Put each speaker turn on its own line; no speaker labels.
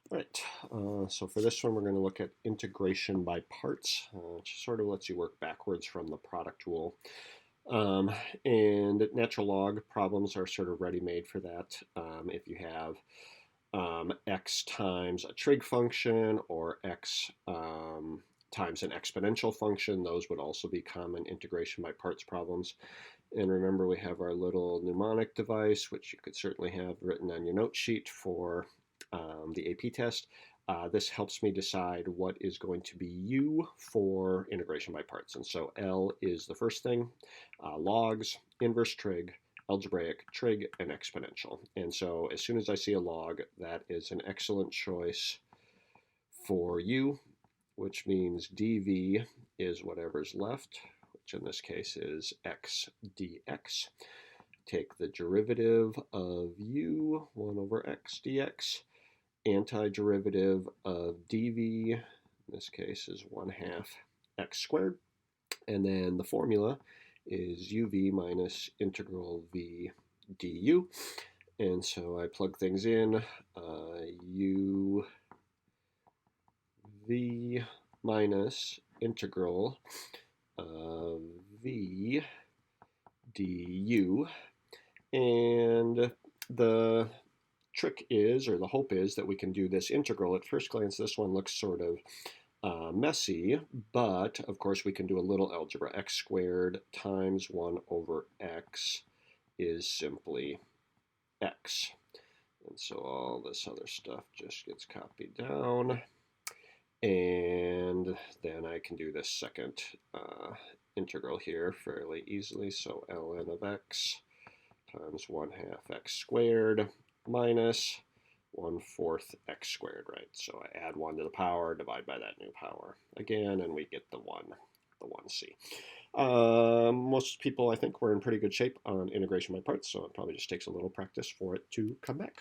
All right, so for this one, we're going to look at integration by parts, which sort of lets you work backwards from the product rule. Um, and natural log problems are sort of ready-made for that. If you have x times a trig function or x times an exponential function, those would also be common integration by parts problems. And remember, we have our little mnemonic device, which you could certainly have written on your note sheet for the AP test. This helps me decide what is going to be U for integration by parts. And so L is the first thing, logs, inverse trig, algebraic, trig, and exponential. And so as soon as I see a log, that is an excellent choice for U, which means dv is whatever's left, which in this case is x dx. Take the derivative of u, 1 over x dx, antiderivative of dv, in this case is 1/2 x squared, and then the formula is uv minus integral v du. And so I plug things in, u v minus integral v du. And the trick is, or the hope is, that we can do this integral. At first glance, this one looks sort of messy, but of course we can do a little algebra. X squared times 1 over x is simply x. And so all this other stuff just gets copied down. And then I can do this second integral here fairly easily. So ln of x times 1/2 x squared minus 1/4 x squared, right? So I add 1 to the power, divide by that new power again, and we get the 1c. Most people, I think, were in pretty good shape on integration by parts, so it probably just takes a little practice for it to come back.